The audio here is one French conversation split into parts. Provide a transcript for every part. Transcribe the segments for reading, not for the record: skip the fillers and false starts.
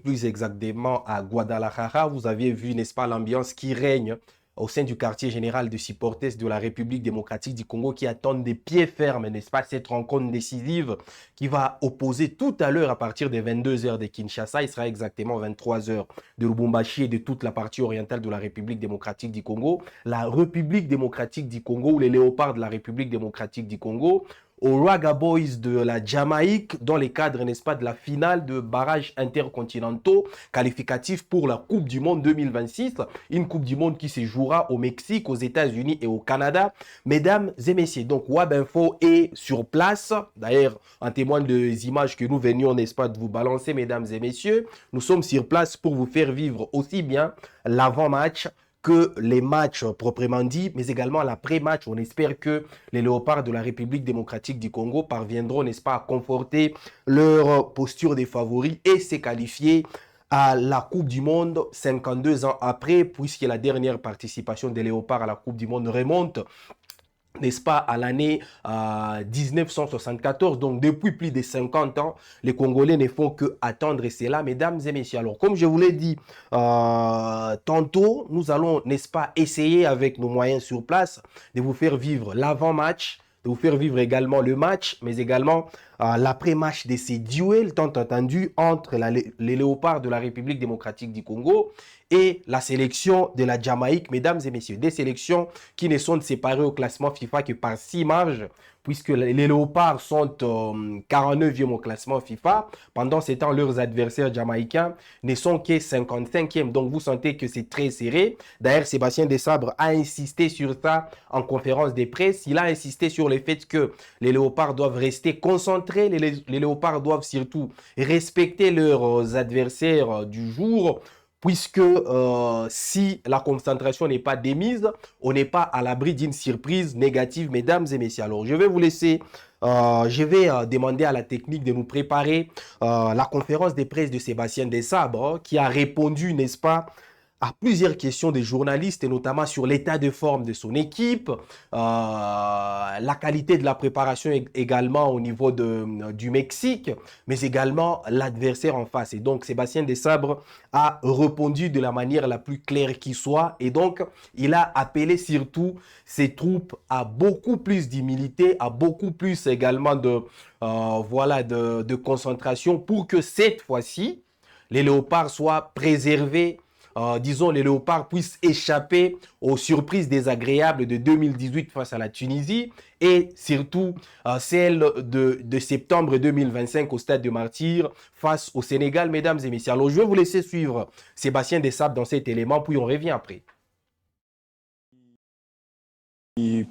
Plus exactement à Guadalajara, vous aviez vu, n'est-ce pas, l'ambiance qui règne au sein du quartier général de supporters de la République démocratique du Congo qui attendent des pieds fermes, n'est-ce pas, cette rencontre décisive qui va opposer tout à l'heure à partir des 22 h de Kinshasa. Il sera exactement 23 h de Lubumbashi et de toute la partie orientale de la République démocratique du Congo. La République démocratique du Congo ou les léopards de la République démocratique du Congo aux Raga Boys de la Jamaïque dans les cadres, n'est-ce pas, de la finale de barrages intercontinentaux qualificatifs pour la Coupe du Monde 2026. Une Coupe du Monde qui se jouera au Mexique, aux États-Unis et au Canada. Mesdames et messieurs, donc WAB-Info est sur place. D'ailleurs, en témoigne des images que nous venions, n'est-ce pas, de vous balancer, mesdames et messieurs. Nous sommes sur place pour vous faire vivre aussi bien l'avant-match que les matchs proprement dit, mais également l'après-match. On espère que les léopards de la République démocratique du Congo parviendront, n'est-ce pas, à conforter leur posture des favoris et se qualifier à la Coupe du Monde 52 ans après, puisque la dernière participation des léopards à la Coupe du Monde remonte, n'est-ce pas, à l'année 1974. Donc, depuis plus de 50 ans, les Congolais ne font que attendre cela, mesdames et messieurs. Alors, comme je vous l'ai dit tantôt, nous allons, n'est-ce pas, essayer avec nos moyens sur place de vous faire vivre l'avant-match, de vous faire vivre également le match, mais également l'après-match de ces duels tant entendus entre les léopards de la République démocratique du Congo et la sélection de la Jamaïque, mesdames et messieurs. Des sélections qui ne sont séparées au classement FIFA que par 6 marges, puisque les léopards sont 49e au classement FIFA. Pendant ce temps, leurs adversaires jamaïcains ne sont que 55e. Donc, vous sentez que c'est très serré. D'ailleurs, Sébastien Desabre a insisté sur ça en conférence de presse. Il a insisté sur le fait que les léopards doivent rester concentrés. Les léopards doivent surtout respecter leurs adversaires du jour, puisque si la concentration n'est pas démise, on n'est pas à l'abri d'une surprise négative, mesdames et messieurs. Alors, je vais vous laisser, je vais demander à la technique de nous préparer la conférence de presse de Sébastien Desabre, qui a répondu, n'est-ce pas, à plusieurs questions des journalistes, et notamment sur l'état de forme de son équipe, la qualité de la préparation également au niveau du Mexique, mais également l'adversaire en face. Et donc, Sébastien Desabre a répondu de la manière la plus claire qui soit. Et donc, il a appelé surtout ses troupes à beaucoup plus d'humilité, à beaucoup plus également de concentration pour que cette fois-ci, les léopards soient préservés. Disons, les léopards puissent échapper aux surprises désagréables de 2018 face à la Tunisie et surtout celle de septembre 2025 au Stade de Martyrs face au Sénégal, mesdames et messieurs. Alors, je vais vous laisser suivre Sébastien Desabre dans cet élément, puis on revient après.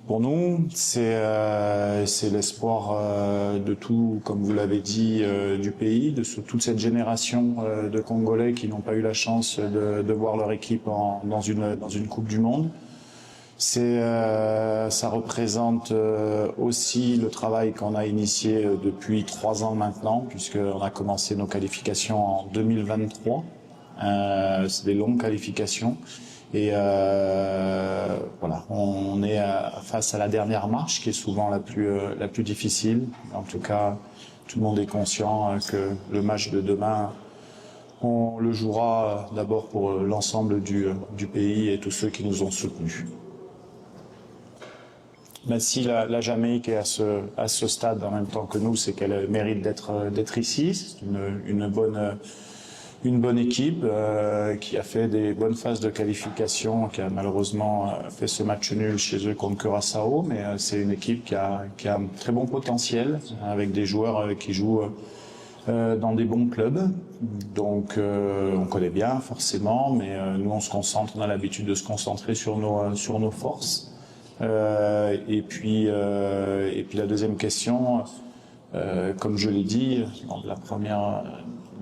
Pour nous, c'est l'espoir de tout, comme vous l'avez dit, du pays, de toute cette génération de Congolais qui n'ont pas eu la chance de voir leur équipe dans une Coupe du Monde. Ça représente aussi le travail qu'on a initié depuis 3 ans maintenant, puisqu'on a commencé nos qualifications en 2023. C'est des longues qualifications. Et voilà, on est face à la dernière marche qui est souvent la plus difficile. En tout cas, tout le monde est conscient que le match de demain, on le jouera d'abord pour l'ensemble du pays et tous ceux qui nous ont soutenus. Mais si la Jamaïque est à ce stade en même temps que nous, c'est qu'elle mérite d'être ici. C'est une bonne équipe qui a fait des bonnes phases de qualification, qui a malheureusement fait ce match nul chez eux contre Curaçao, mais c'est une équipe qui a un très bon potentiel, avec des joueurs qui jouent dans des bons clubs. Donc on connaît bien forcément, mais nous on a l'habitude de se concentrer sur nos forces. Et puis la deuxième question, comme je l'ai dit,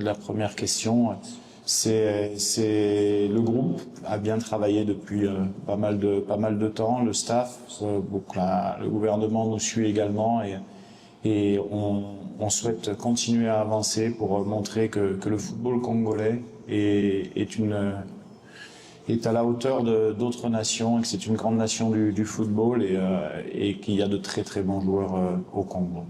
la première question, c'est le groupe a bien travaillé depuis pas mal de temps, le staff, le gouvernement nous suit également et on souhaite continuer à avancer pour montrer que le football congolais est à la hauteur d'autres nations et que c'est une grande nation du football et qu'il y a de très très bons joueurs au Congo.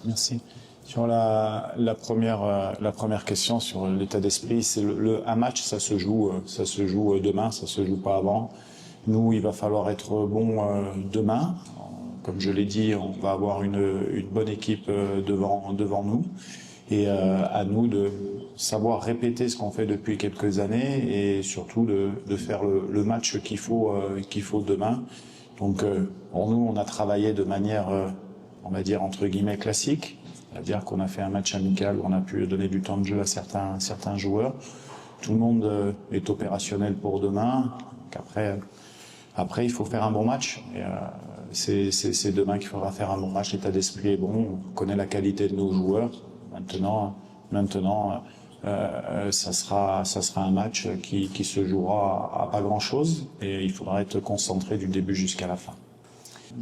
Merci. Sur la première question sur l'état d'esprit, c'est un match, ça se joue demain, ça se joue pas avant. Nous, il va falloir être bon demain. Comme je l'ai dit, on va avoir une bonne équipe devant nous. Et à nous de savoir répéter ce qu'on fait depuis quelques années et surtout de faire le match qu'il faut demain. Donc pour nous, on a travaillé de manière, on va dire entre guillemets classique, c'est-à-dire qu'on a fait un match amical où on a pu donner du temps de jeu à certains joueurs. Tout le monde est opérationnel pour demain. Donc après, il faut faire un bon match. Et, c'est demain qu'il faudra faire un bon match. L'état d'esprit est bon. On connaît la qualité de nos joueurs. Maintenant, ça sera un match qui se jouera à pas grand-chose et il faudra être concentré du début jusqu'à la fin.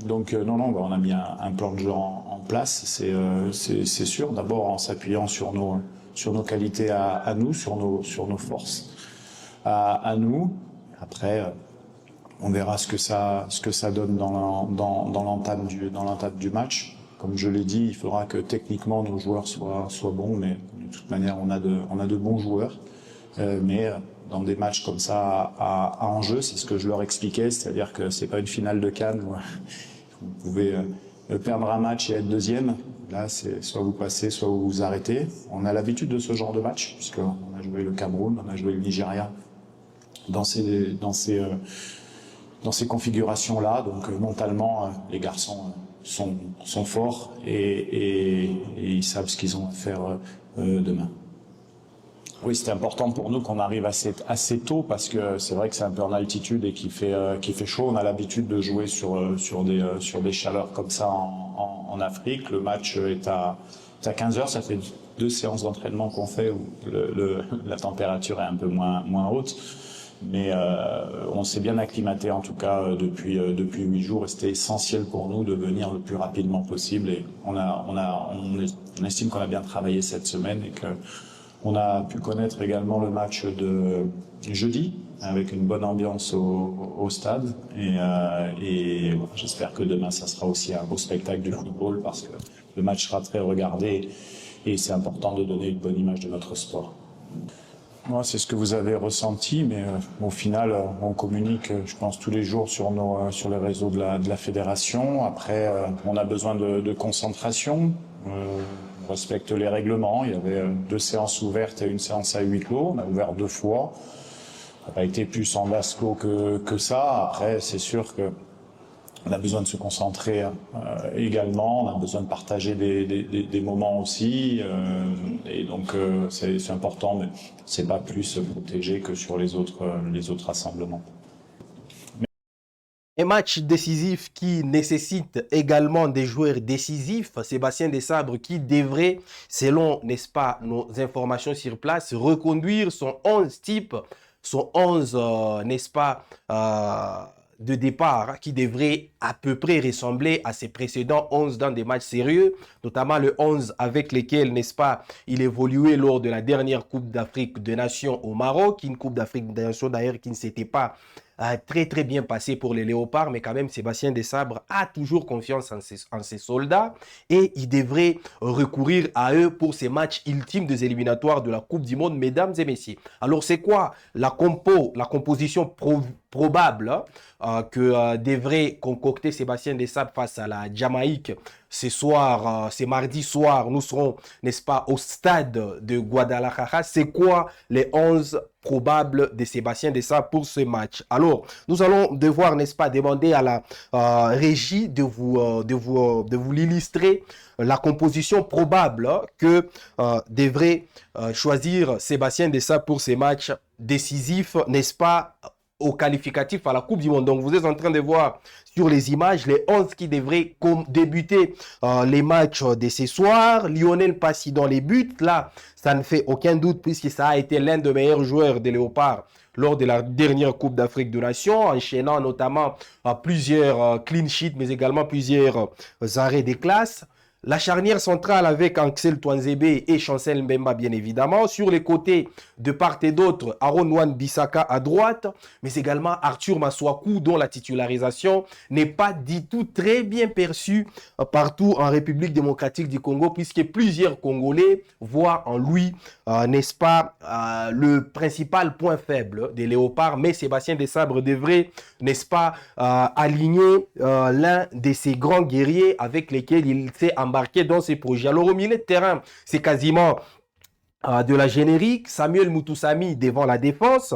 Donc non, on a mis un plan de jeu en place, c'est sûr. D'abord en s'appuyant sur nos qualités à nous, sur nos forces à nous. Après, on verra ce que ça donne dans l'entame du match. Comme je l'ai dit, il faudra que techniquement nos joueurs soient bons, mais de toute manière on a de bons joueurs. Mais dans des matchs comme ça à enjeu, c'est ce que je leur expliquais, c'est-à-dire que c'est pas une finale de Cannes où vous pouvez perdre un match et être deuxième. Là, c'est soit vous passez, soit vous vous arrêtez. On a l'habitude de ce genre de match, puisqu'on a joué le Cameroun, on a joué le Nigeria dans ces configurations-là. Donc mentalement, les garçons sont forts et ils savent ce qu'ils ont à faire demain. Oui, c'était important pour nous qu'on arrive assez tôt parce que c'est vrai que c'est un peu en altitude et qu'il fait chaud. On a l'habitude de jouer sur des chaleurs comme ça en Afrique. Le match est à 15h. Ça fait 2 séances d'entraînement qu'on fait où la température est un peu moins haute. Mais on s'est bien acclimaté en tout cas depuis 8 jours et c'était essentiel pour nous de venir le plus rapidement possible et on estime qu'on a bien travaillé cette semaine et que on a pu connaître également le match de jeudi avec une bonne ambiance au stade et j'espère que demain ça sera aussi un beau spectacle du football parce que le match sera très regardé et c'est important de donner une bonne image de notre sport. Moi, c'est ce que vous avez ressenti, mais au final, on communique, je pense, tous les jours sur les réseaux de la fédération. Après, on a besoin de concentration. On respecte les règlements. Il y avait 2 séances ouvertes et une séance à huis clos. On a ouvert 2 fois. Ça n'a pas été plus en vase clos que ça. Après, c'est sûr que on a besoin de se concentrer également, on a besoin de partager des moments aussi, et donc c'est important, mais c'est pas plus protégé que sur les autres rassemblements. Un match décisif qui nécessite également des joueurs décisifs. Sébastien Desabre qui devrait, selon, n'est-ce pas, nos informations sur place, reconduire son 11 type, son 11, n'est-ce pas, de départ qui devrait à peu près ressembler à ses précédents 11 dans des matchs sérieux, notamment le 11 avec lesquels, n'est-ce pas, il évoluait lors de la dernière Coupe d'Afrique des Nations au Maroc, une Coupe d'Afrique des Nations d'ailleurs qui ne s'était pas très bien passé pour les Léopards, mais quand même Sébastien Desabre a toujours confiance en ses soldats et il devrait recourir à eux pour ces matchs ultimes des éliminatoires de la Coupe du Monde, mesdames et messieurs. Alors c'est quoi la composition probable que devrait concocter Sébastien Desabre face à la Jamaïque ce soir, c'est mardi soir, nous serons, n'est-ce pas, au stade de Guadalajara. C'est quoi les 11 probables de Sébastien Desabre pour ce match? Alors, nous allons devoir, n'est-ce pas, demander à la régie de vous l'illustrer, la composition probable que devrait choisir Sébastien Desabre pour ces matchs décisifs, n'est-ce pas, au qualificatif à la Coupe du Monde. Donc, vous êtes en train de voir sur les images les 11 qui devraient débuter les matchs de ce soir. Lionel Passy dans les buts. Là, ça ne fait aucun doute puisque ça a été l'un des meilleurs joueurs des Léopards lors de la dernière Coupe d'Afrique des Nations, enchaînant notamment plusieurs clean sheets, mais également plusieurs arrêts des classes. La charnière centrale avec Axel Touanzebe et Chancel Mbemba, bien évidemment. Sur les côtés, de part et d'autre, Aaron Wan-Bissaka à droite, mais également Arthur Masuaku, dont la titularisation n'est pas du tout très bien perçue partout en République démocratique du Congo, puisque plusieurs Congolais voient en lui, n'est-ce pas, le principal point faible des Léopards. Mais Sébastien Desabre devrait, n'est-ce pas, aligner l'un de ces grands guerriers avec lesquels il s'est embarqué dans ces projets. Alors au milieu de terrain, c'est quasiment de la générique. Samuel Mutusami devant la défense,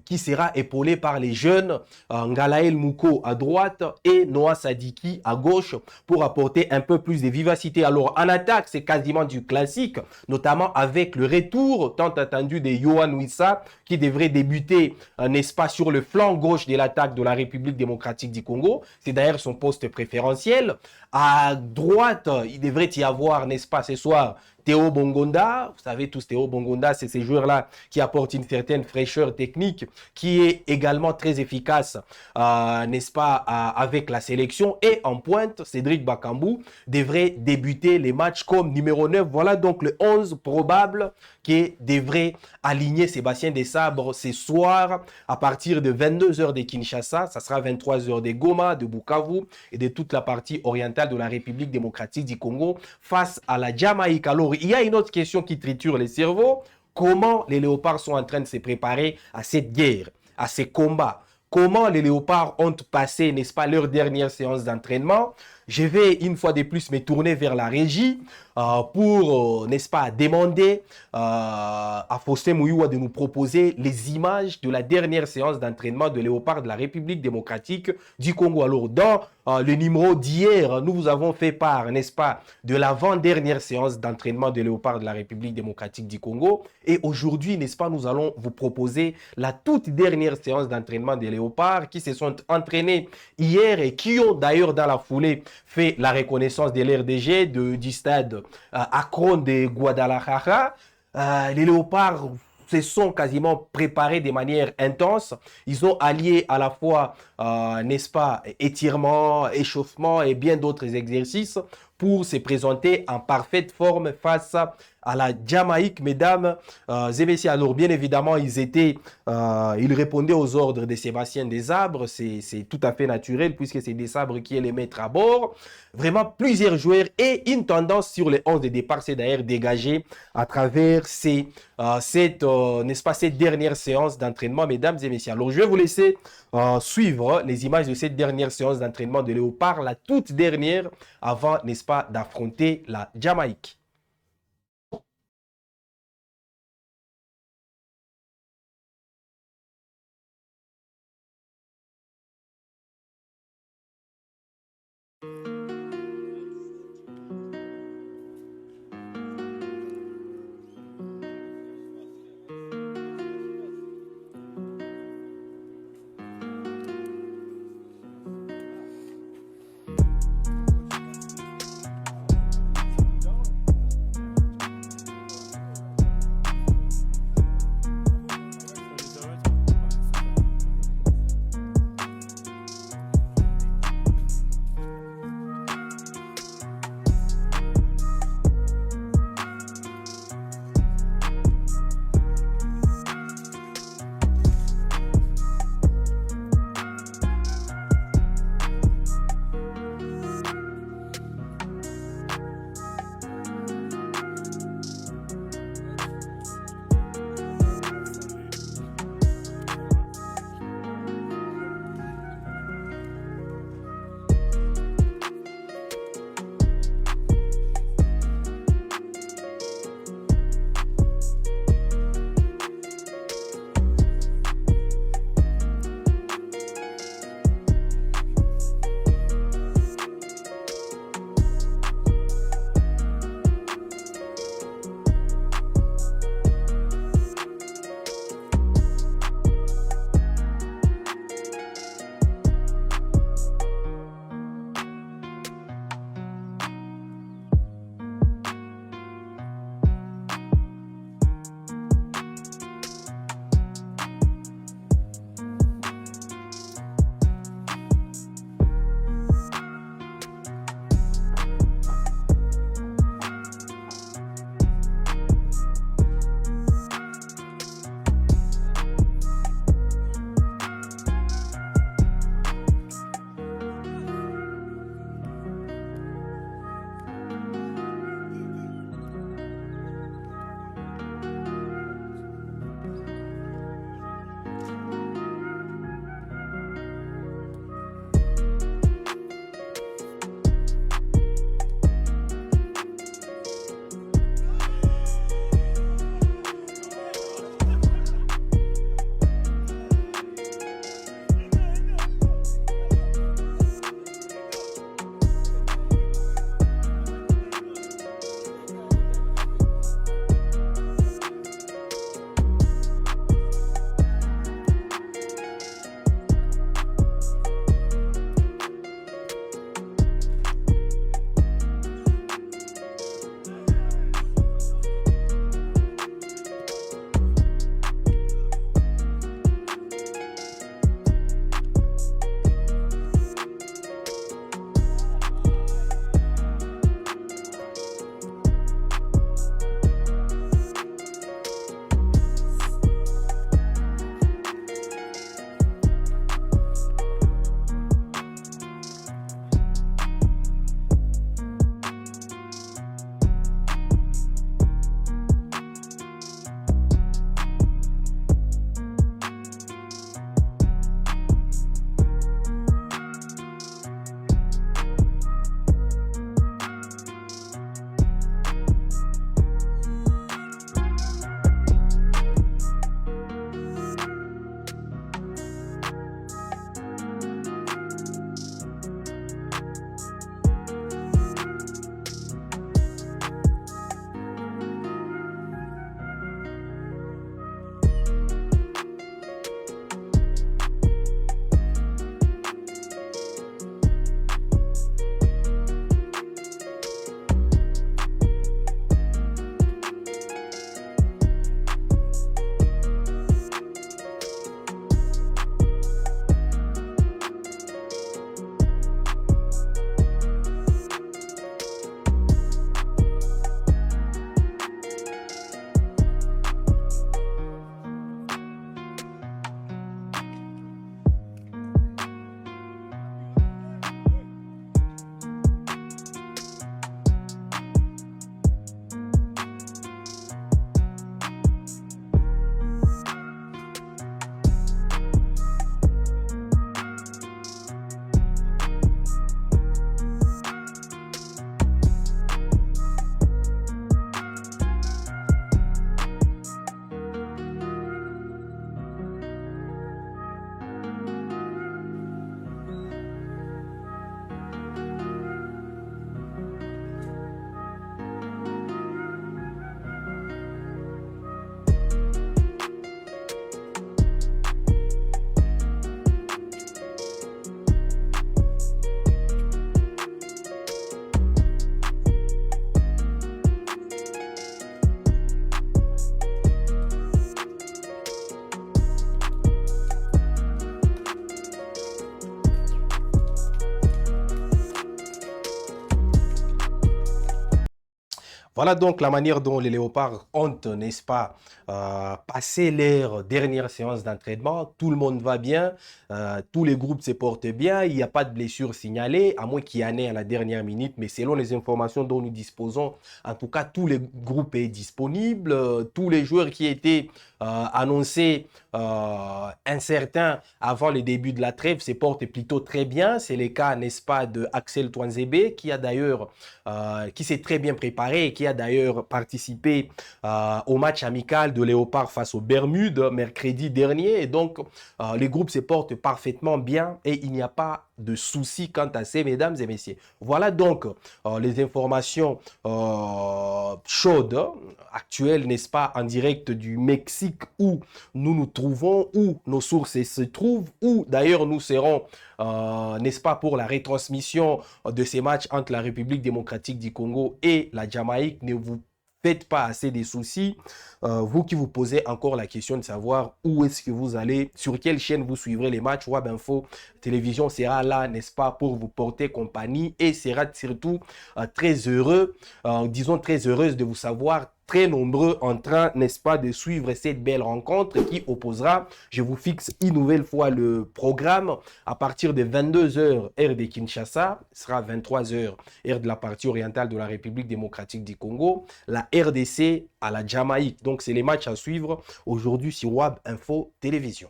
qui sera épaulé par les jeunes Ngalael Mouko à droite et Noah Sadiki à gauche pour apporter un peu plus de vivacité. Alors en attaque, c'est quasiment du classique, notamment avec le retour tant attendu de Yohan Wissa qui devrait débuter, n'est-ce pas, sur le flanc gauche de l'attaque de la République démocratique du Congo. C'est d'ailleurs son poste préférentiel. À droite, il devrait y avoir, n'est-ce pas, ce soir, Théo Bongonda. Vous savez tous, Théo Bongonda, c'est ces joueurs-là qui apportent une certaine fraîcheur technique, qui est également très efficace, n'est-ce pas, avec la sélection. Et en pointe, Cédric Bakambu devrait débuter les matchs comme numéro 9. Voilà donc le 11 probable qui devrait aligner Sébastien Desabre ce soir à partir de 22h de Kinshasa. Ça sera 23h de Goma, de Bukavu et de toute la partie orientale de la République démocratique du Congo face à la Jamaïque. Alors, il y a une autre question qui triture les cerveaux. Comment les Léopards sont en train de se préparer à cette guerre, à ces combats? Comment les Léopards ont passé, n'est-ce pas, leur dernière séance d'entraînement? Je vais une fois de plus me tourner vers la régie pour, n'est-ce pas, demander à Faustin Mouyoua de nous proposer les images de la dernière séance d'entraînement de Léopards de la République démocratique du Congo. Alors, dans le numéro d'hier, nous vous avons fait part, n'est-ce pas, de l'avant-dernière séance d'entraînement de Léopards de la République démocratique du Congo. Et aujourd'hui, n'est-ce pas, nous allons vous proposer la toute dernière séance d'entraînement des Léopards qui se sont entraînés hier et qui ont d'ailleurs dans la foulée fait la reconnaissance de l'RDG du stade Akron de Guadalajara. Les Léopards se sont quasiment préparés de manière intense. Ils ont allié à la fois, n'est-ce pas, étirement, échauffement et bien d'autres exercices pour se présenter en parfaite forme face à la Jamaïque, mesdames et messieurs. Alors, bien évidemment, ils répondaient aux ordres de Sébastien Desabre. C'est tout à fait naturel puisque c'est Desabre qui est le maître à bord. Vraiment, plusieurs joueurs et une tendance sur les 11 de départ s'est d'ailleurs dégagée à travers cette dernière séance d'entraînement, mesdames et messieurs. Alors, je vais vous laisser suivre les images de cette dernière séance d'entraînement de Léopard, la toute dernière avant, n'est-ce pas, d'affronter la Jamaïque. Voilà donc la manière dont les Léopards ont, n'est-ce pas, passé leur dernière séance d'entraînement. Tout le monde va bien, tous les groupes se portent bien, il n'y a pas de blessures signalées, à moins qu'il y en ait à la dernière minute, mais selon les informations dont nous disposons, en tout cas, tous les groupes est disponible, tous les joueurs qui étaient annoncés incertains avant le début de la trêve se portent plutôt très bien. C'est le cas, n'est-ce pas, de Axel Touanzebe, qui a d'ailleurs qui s'est très bien préparé et qui a d'ailleurs participé au match amical de Léopard face aux Bermudes mercredi dernier. Et donc, les groupes se portent parfaitement bien et il n'y a pas de soucis quant à ces, mesdames et messieurs. Voilà donc les informations chaudes, actuelles, n'est-ce pas, en direct du Mexique où nous nous trouvons, où nos sources se trouvent, où d'ailleurs nous serons, n'est-ce pas, pour la retransmission de ces matchs entre la République démocratique du Congo et la Jamaïque. Ne vous faites pas assez de soucis. Vous qui vous posez encore la question de savoir où est-ce que vous allez, sur quelle chaîne vous suivrez les matchs, Web Info Télévision sera là, n'est-ce pas, pour vous porter compagnie et sera surtout très heureux, disons très heureuse de vous savoir très nombreux en train, n'est-ce pas, de suivre cette belle rencontre qui opposera, je vous fixe une nouvelle fois le programme, à partir de 22h, heure de Kinshasa, sera 23h, heure de la partie orientale de la République démocratique du Congo, la RDC à la Jamaïque. Donc, c'est les matchs à suivre aujourd'hui sur WAB Info Télévision.